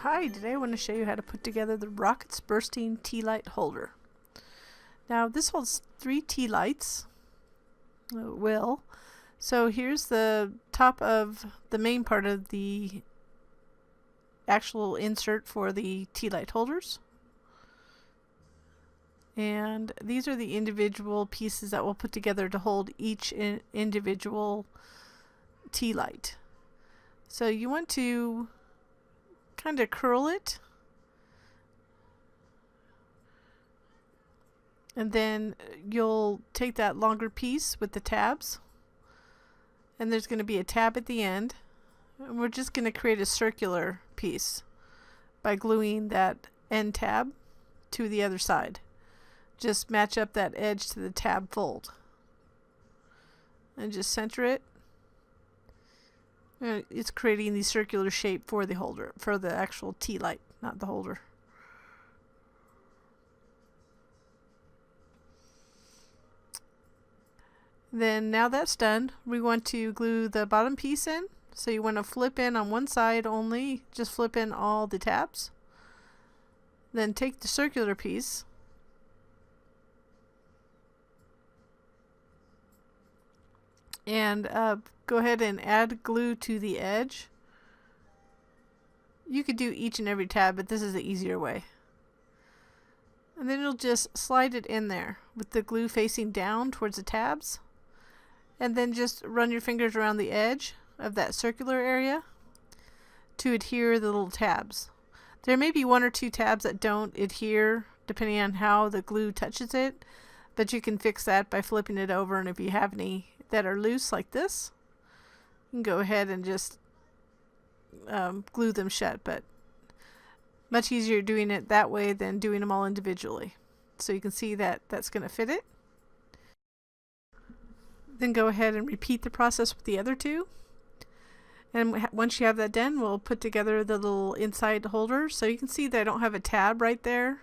Hi, today I want to show you how to put together the Rockets Bursting Tealight holder. Now this holds 3 Tealights. It will. So here's the top of the main part of the actual insert for the Tealight holders. And these are the individual pieces that we'll put together to hold each individual Tealight. So you want to kind of curl it, and then you'll take that longer piece with the tabs, and there's going to be a tab at the end, and we're just going to create a circular piece by gluing that end tab to the other side. Just match up that edge to the tab fold and just center it. It's creating the circular shape for the holder, for the actual Tealight, not the holder. Then now that's done, we want to glue the bottom piece in. So you want to flip in on one side only, just flip in all the tabs. Then take the circular piece and go ahead and add glue to the edge. You could do each and every tab, but this is the easier way. And then you'll just slide it in there with the glue facing down towards the tabs, and then just run your fingers around the edge of that circular area to adhere the little tabs. There may be 1 or 2 tabs that don't adhere depending on how the glue touches it, but you can fix that by flipping it over, and if you have any that are loose like this, you can go ahead and just glue them shut, but much easier doing it that way than doing them all individually. So you can see that that's going to fit it. Then go ahead and repeat the process with the other 2. And once you have that done, we'll put together the little inside holder. So you can see that I don't have a tab right there,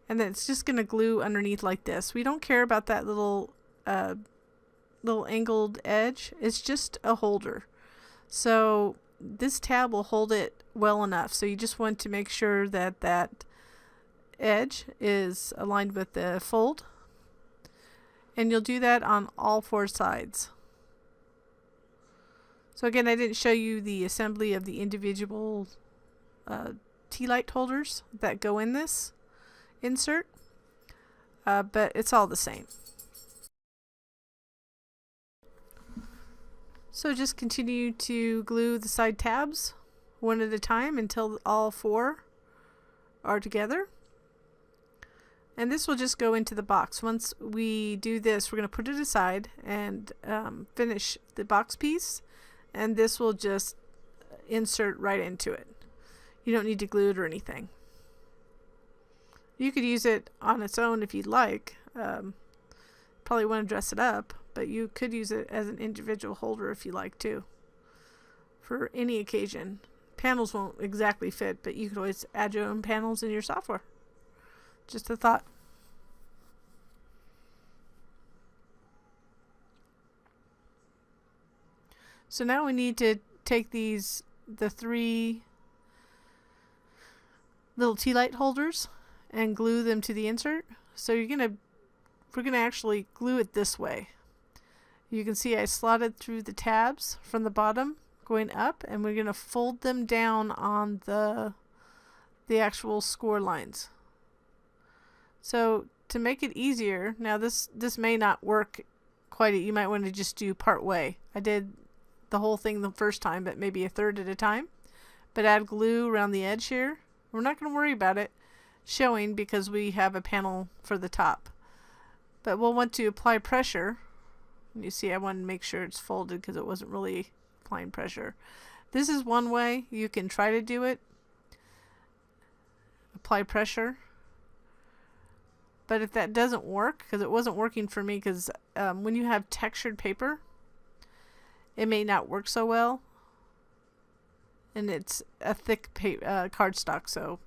and then it's just going to glue underneath like this. We don't care about that little angled edge. It's just a holder. So this tab will hold it well enough. So you just want to make sure that that edge is aligned with the fold. And you'll do that on all 4 sides. So again, I didn't show you the assembly of the individual Tealight holders that go in this insert, but it's all the same. So just continue to glue the side tabs one at a time until all 4 are together. And this will just go into the box. Once we do this, we're going to put it aside and finish the box piece, and this will just insert right into it. You don't need to glue it or anything. You could use it on its own if you'd like. Probably want to dress it up, but you could use it as an individual holder if you like to, for any occasion. Panels won't exactly fit, but you could always add your own panels in your software. Just a thought. So now we need to take the 3 little Tealight holders and glue them to the insert. So we're gonna actually glue it this way. You can see I slotted through the tabs from the bottom going up, and we're gonna fold them down on the actual score lines. So to make it easier, now this may not work quite. You might want to just do part way. I did the whole thing the first time, but maybe a third at a time. But add glue around the edge here. We're not going to worry about it showing because we have a panel for the top. But we'll want to apply pressure. You see I wanted to make sure it's folded because it wasn't really applying pressure. This is one way you can try to do it. Apply pressure. But if that doesn't work, because it wasn't working for me, because when you have textured paper, it may not work so well. And it's a thick cardstock, so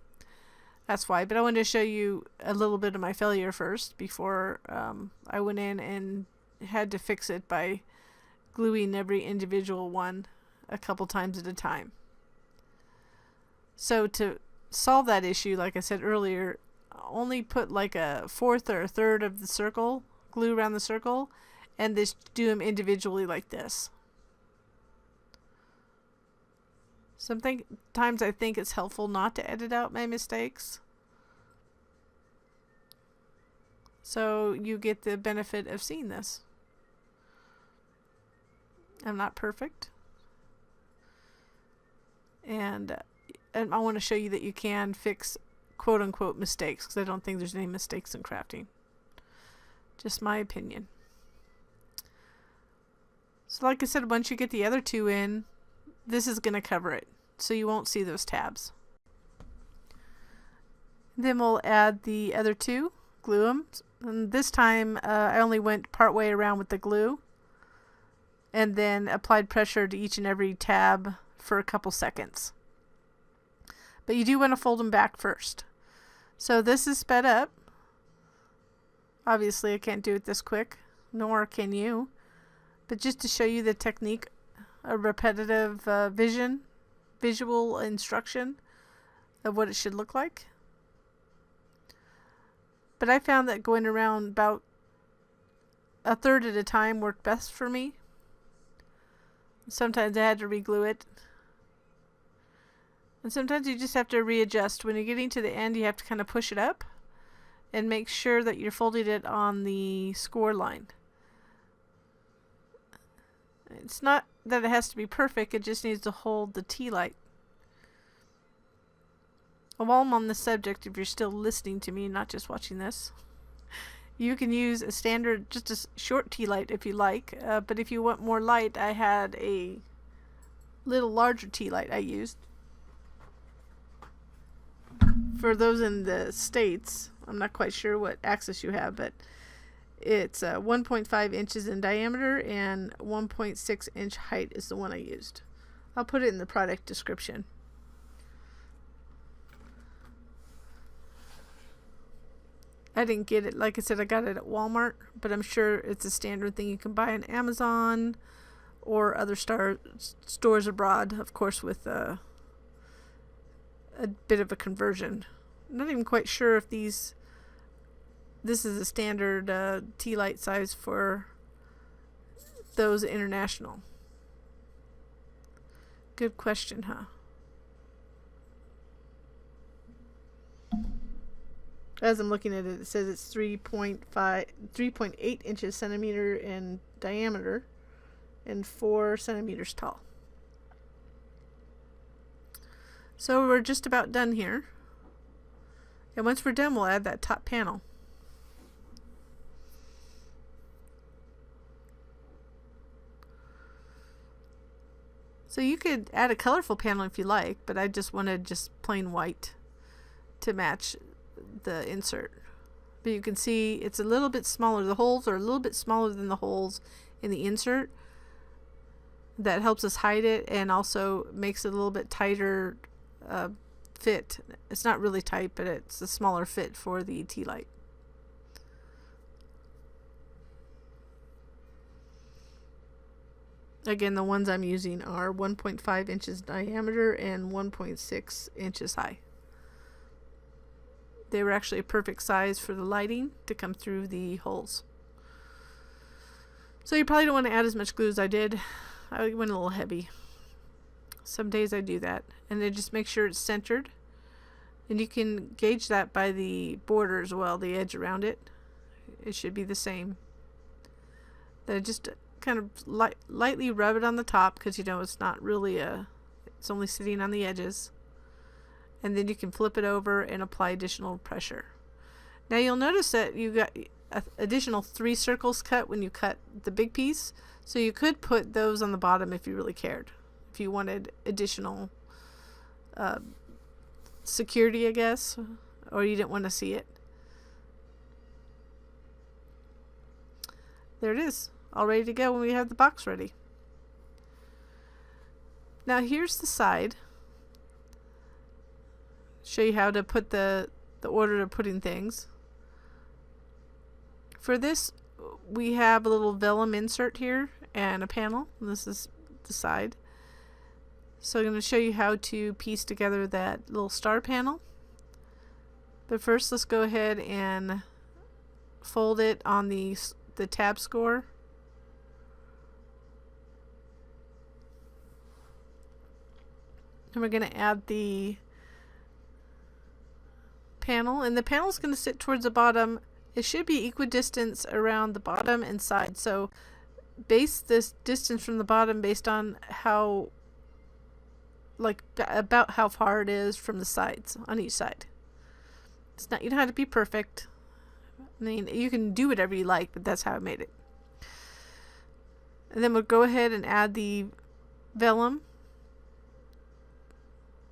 that's why. But I wanted to show you a little bit of my failure first before I went in and had to fix it by gluing every individual one a couple times at a time. So to solve that issue, like I said earlier, only put like a fourth or a third of the circle, glue around the circle, and just do them individually like this. Sometimes I think it's helpful not to edit out my mistakes, so you get the benefit of seeing this. I'm not perfect, and I want to show you that you can fix quote-unquote mistakes, because I don't think there's any mistakes in crafting. Just my opinion. So like I said, once you get the other two in, this is going to cover it, so you won't see those tabs. Then we'll add the other two, glue them. And this time I only went part way around with the glue, and then applied pressure to each and every tab for a couple seconds. But you do want to fold them back first. So this is sped up. Obviously I can't do it this quick, nor can you. But just to show you the technique, a repetitive visual instruction of what it should look like. But I found that going around about a third at a time worked best for me. Sometimes I had to re-glue it. And sometimes you just have to readjust. When you're getting to the end, you have to kind of push it up and make sure that you're folding it on the score line. It's not that it has to be perfect, it just needs to hold the Tealight. While I'm on the subject, if you're still listening to me, not just watching this, you can use a standard, just a short Tealight if you like, but if you want more light, I had a little larger Tealight I used. For those in the States, I'm not quite sure what axis you have, but it's 1.5 inches in diameter and 1.6 inch height is the one I used. I'll put it in the product description. I didn't get it, like I said, I got it at Walmart, but I'm sure it's a standard thing you can buy on Amazon or other stores abroad, of course, with a bit of a conversion. I'm not even quite sure if this is a standard Tealight size for those international. Good question, huh? As I'm looking at it, it says it's 3.8 inches centimeter in diameter and 4 centimeters tall. So we're just about done here. And once we're done, we'll add that top panel. So you could add a colorful panel if you like, but I just wanted just plain white to match the insert. But you can see it's a little bit smaller. The holes are a little bit smaller than the holes in the insert. That helps us hide it and also makes it a little bit tighter fit. It's not really tight, but it's a smaller fit for the Tealight. Again, the ones I'm using are 1.5 inches diameter and 1.6 inches high. They were actually a perfect size for the lighting to come through the holes. So you probably don't want to add as much glue as I did. I went a little heavy. Some days I do that. And then just make sure it's centered. And you can gauge that by the border as well, the edge around it. It should be the same. Then just kind of lightly rub it on the top, because you know it's not really it's only sitting on the edges. And then you can flip it over and apply additional pressure. Now you'll notice that you got additional 3 circles cut when you cut the big piece. So you could put those on the bottom if you really cared. If you wanted additional security, I guess, or you didn't want to see it. There it is, all ready to go when we have the box ready. Now here's the side. Show you how to put the order of putting things. For this, we have a little vellum insert here and a panel. This is the side. So I'm going to show you how to piece together that little star panel. But first, let's go ahead and fold it on the tab score. And we're going to add the panel, and the panel is going to sit towards the bottom. It should be equidistant around the bottom and side. So base this distance from the bottom based on how, like, about how far it is from the sides on each side. It's not, you don't have to be perfect. I mean, you can do whatever you like, but that's how I made it. And then we'll go ahead and add the vellum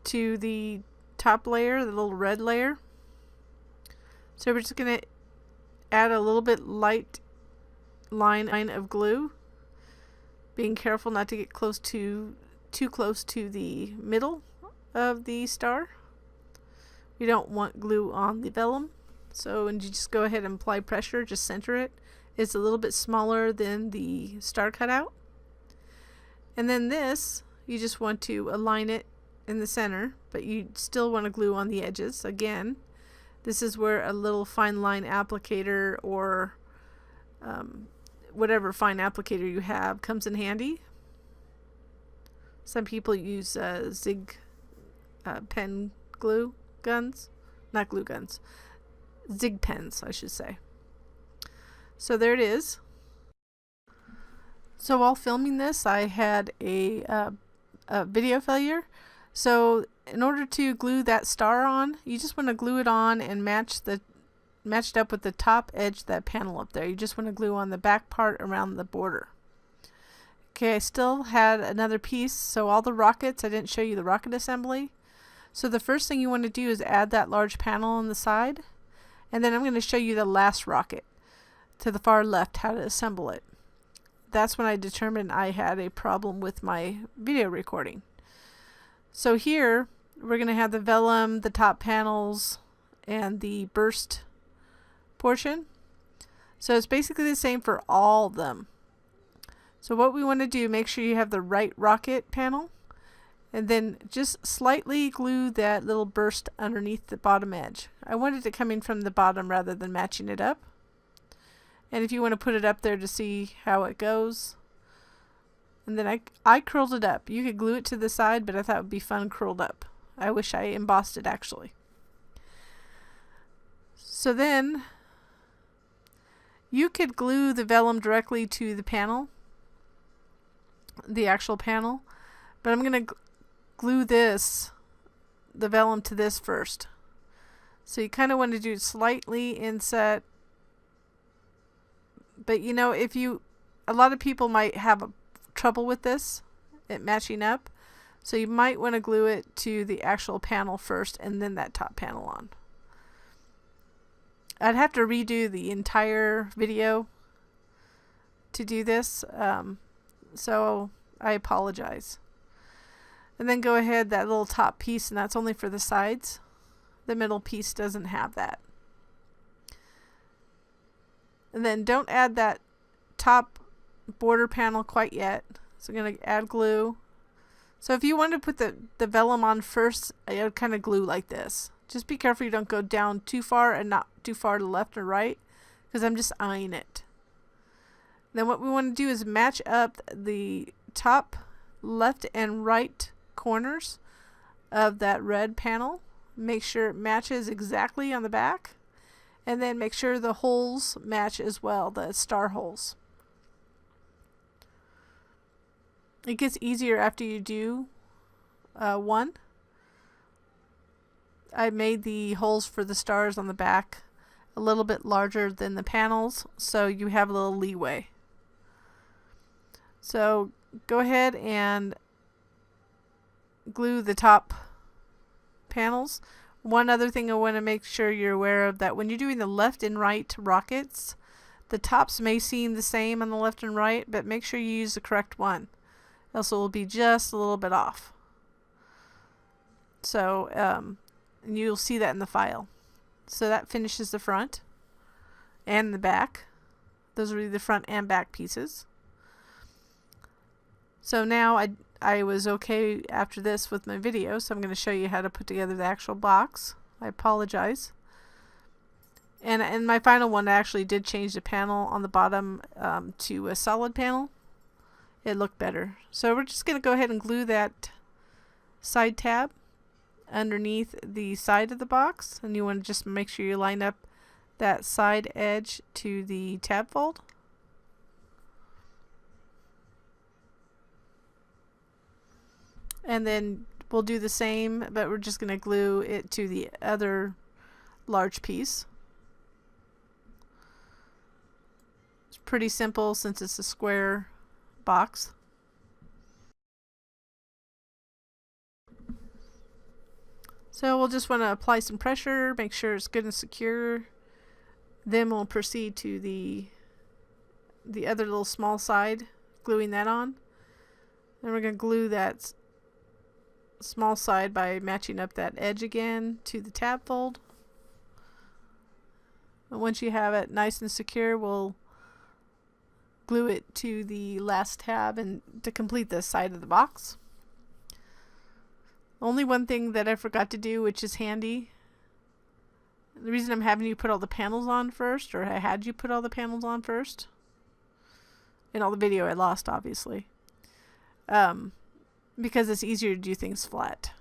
to the top layer, the little red layer. So we're just going to add a little bit light line of glue, being careful not to get too close to the middle of the star. You don't want glue on the vellum, so when you just go ahead and apply pressure, just center it. It's a little bit smaller than the star cutout. And then this, you just want to align it in the center, but you still want to glue on the edges. Again, this is where a little fine line applicator or whatever fine applicator you have comes in handy. Some people use zig pen glue guns, not glue guns, zig pens, I should say. So there it is. So while filming this, I had a video failure. So in order to glue that star on, you just want to glue it on and match it up with the top edge of that panel up there. You just want to glue on the back part around the border. Okay, I still had another piece, so all the rockets, I didn't show you the rocket assembly. So the first thing you want to do is add that large panel on the side, and then I'm going to show you the last rocket to the far left, how to assemble it. That's when I determined I had a problem with my video recording. So here we're going to have the vellum, the top panels, and the burst portion. So it's basically the same for all of them. So what we want to do, make sure you have the right rocket panel, and then just slightly glue that little burst underneath the bottom edge. I wanted it coming from the bottom rather than matching it up. And if you want to put it up there to see how it goes. And then I curled it up. You could glue it to the side, but I thought it would be fun curled up. I wish I embossed it actually. So then you could glue the vellum directly to the panel, the actual panel, but I'm going to glue the vellum to this first. So you kind of want to do slightly inset, but you know, a lot of people might have trouble with this, it matching up, so you might want to glue it to the actual panel first and then that top panel on. I'd have to redo the entire video to do this, so I apologize. And then go ahead, that little top piece, and that's only for the sides. The middle piece doesn't have that. And then don't add that top border panel quite yet. So I'm going to add glue. So if you want to put the vellum on first, I would kind of glue like this. Just be careful you don't go down too far and not too far to the left or right, because I'm just eyeing it. Then what we want to do is match up the top left and right corners of that red panel. Make sure it matches exactly on the back, and then make sure the holes match as well, the star holes. It gets easier after you do one. I made the holes for the stars on the back a little bit larger than the panels, so you have a little leeway. So go ahead and glue the top panels. One other thing I want to make sure you're aware of, that when you're doing the left and right rockets, the tops may seem the same on the left and right, but make sure you use the correct one, else it will be just a little bit off. So and you'll see that in the file. So that finishes the front and the back. Those are the front and back pieces. So now I was okay after this with my video, so I'm going to show you how to put together the actual box. I apologize. And in my final one, I actually did change the panel on the bottom to a solid panel. It looked better. So we're just going to go ahead and glue that side tab underneath the side of the box. And you want to just make sure you line up that side edge to the tab fold. And then we'll do the same, but we're just going to glue it to the other large piece. It's pretty simple since it's a square box. So we'll just want to apply some pressure, make sure it's good and secure. Then we'll proceed to the other little small side, gluing that on. Then we're going to glue that small side by matching up that edge again to the tab fold. And once you have it nice and secure, we'll glue it to the last tab and to complete this side of the box. Only one thing that I forgot to do, which is handy. The reason I'm having you put all the panels on first, or I had you put all the panels on first, in all the video I lost obviously, because it's easier to do things flat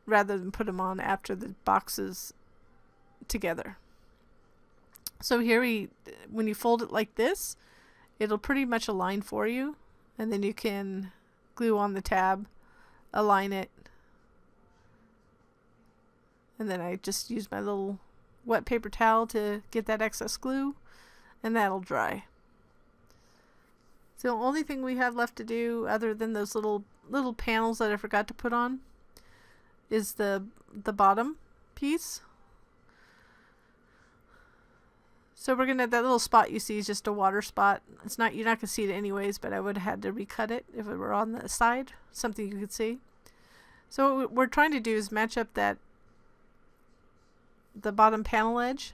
rather than put them on after the boxes together. So here when you fold it like this, it'll pretty much align for you, and then you can glue on the tab, align it, and then I just use my little wet paper towel to get that excess glue, and that'll dry. So the only thing we have left to do, other than those little panels that I forgot to put on, is the bottom piece. So we're gonna, that little spot you see is just a water spot. It's not, you're not gonna see it anyways, but I would have had to recut it if it were on the side, something you could see. So what we're trying to do is match up the bottom panel edge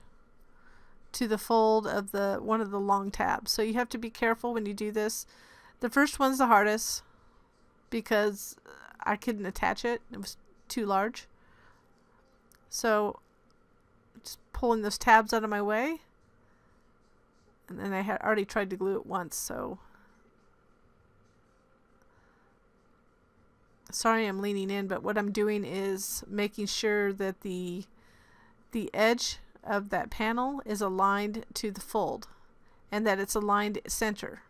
to the fold of one of the long tabs. So you have to be careful when you do this. The first one's the hardest because I couldn't attach it. It was too large. So just pulling those tabs out of my way. And then I had already tried to glue it once, so sorry I'm leaning in, but what I'm doing is making sure that the edge of that panel is aligned to the fold and that it's aligned center.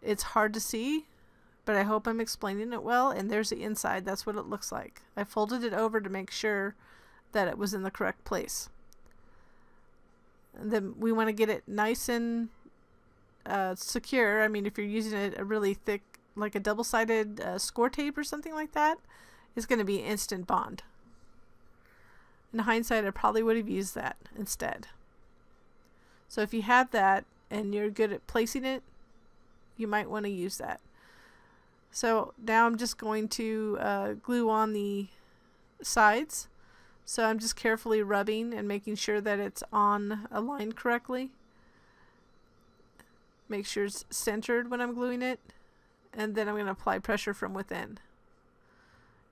It's hard to see, but I hope I'm explaining it well. And there's the inside. That's what it looks like. I folded it over to make sure that it was in the correct place. And then we want to get it nice and secure. I mean, if you're using a really thick, like a double-sided score tape or something like that, it's going to be instant bond. In hindsight, I probably would have used that instead. So if you have that and you're good at placing it, you might want to use that. So now I'm just going to glue on the sides. So I'm just carefully rubbing and making sure that it's aligned correctly. Make sure it's centered when I'm gluing it. And then I'm going to apply pressure from within.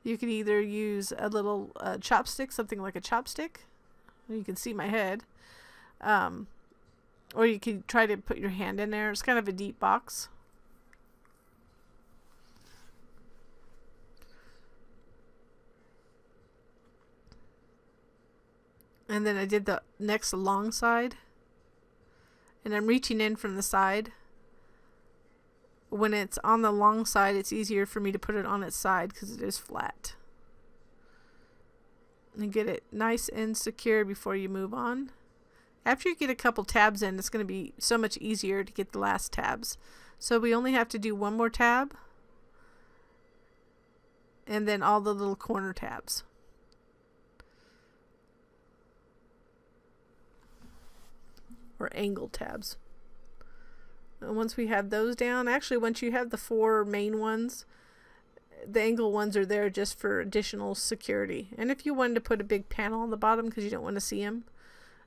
You can either use a little chopstick, something like a chopstick. You can see my head. Or you can try to put your hand in there. It's kind of a deep box. And then I did the next long side. And I'm reaching in from the side. When it's on the long side, it's easier for me to put it on its side because it is flat. And get it nice and secure before you move on. After you get a couple tabs in, it's going to be so much easier to get the last tabs. So we only have to do one more tab. And then all the little corner tabs. Or angle tabs. And once we have those down, actually once you have the 4 main ones, the angle ones are there just for additional security. And if you wanted to put a big panel on the bottom because you don't want to see them,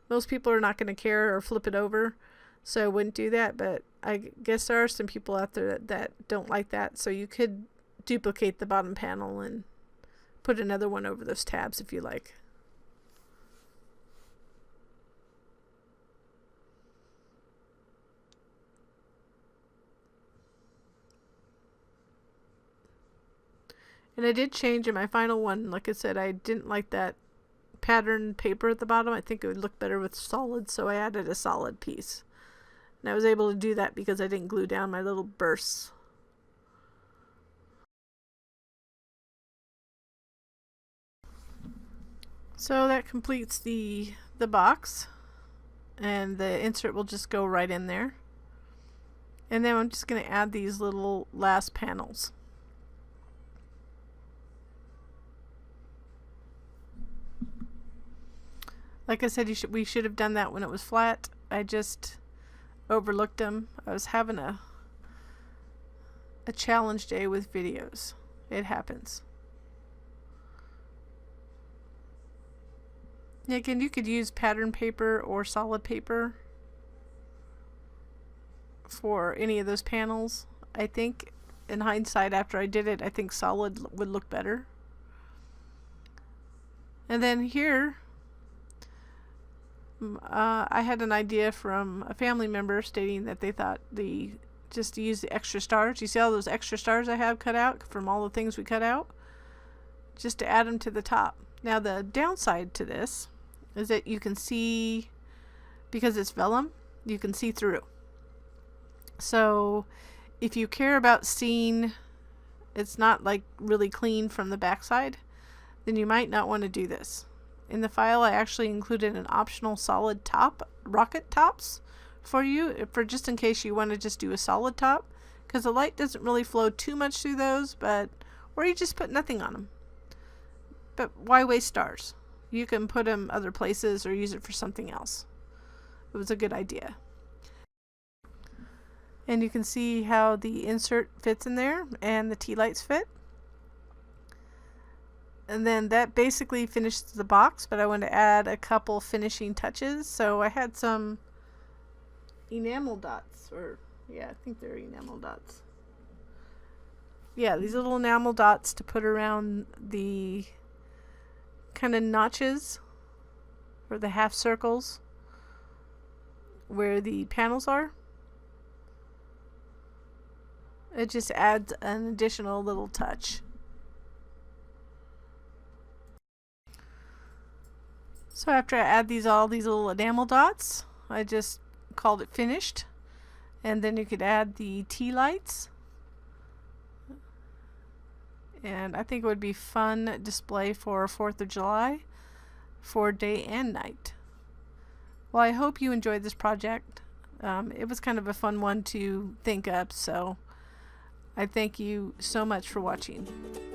most people are not going to care or flip it over. so I wouldn't do that, but I guess there are some people out there that don't like that, so you could duplicate the bottom panel and put another one over those tabs if you like. And I did change in my final one. Like I said, I didn't like that pattern paper at the bottom. I think it would look better with solid, so I added a solid piece. And I was able to do that because I didn't glue down my little bursts. So that completes the box, and the insert will just go right in there. And then I'm just going to add these little last panels. Like I said, we should have done that when it was flat. I just overlooked them. I was having a challenge day with videos. It happens. Again, you could use pattern paper or solid paper for any of those panels. I think in hindsight, after I did it, I think solid would look better. And then here, I had an idea from a family member stating that they thought just to use the extra stars. You see all those extra stars I have cut out from all the things we cut out? Just to add them to the top. Now the downside to this is that you can see, because it's vellum, you can see through. So if you care about seeing it's not like really clean from the backside, then you might not want to do this. In the file, I actually included an optional solid top, rocket tops, for you, for just in case you want to just do a solid top, because the light doesn't really flow too much through those, or you just put nothing on them. But why waste stars? You can put them other places or use it for something else. It was a good idea. And you can see how the insert fits in there and the Tealights fit. And then that basically finishes the box, but I want to add a couple finishing touches. So I had some enamel dots, I think they're enamel dots. Yeah, these little enamel dots to put around the kind of notches or the half circles where the panels are. It just adds an additional little touch. So after I add all these little enamel dots, I just called it finished. And then you could add the Tealights. And I think it would be fun display for 4th of July for day and night. Well, I hope you enjoyed this project. It was kind of a fun one to think up, so I thank you so much for watching.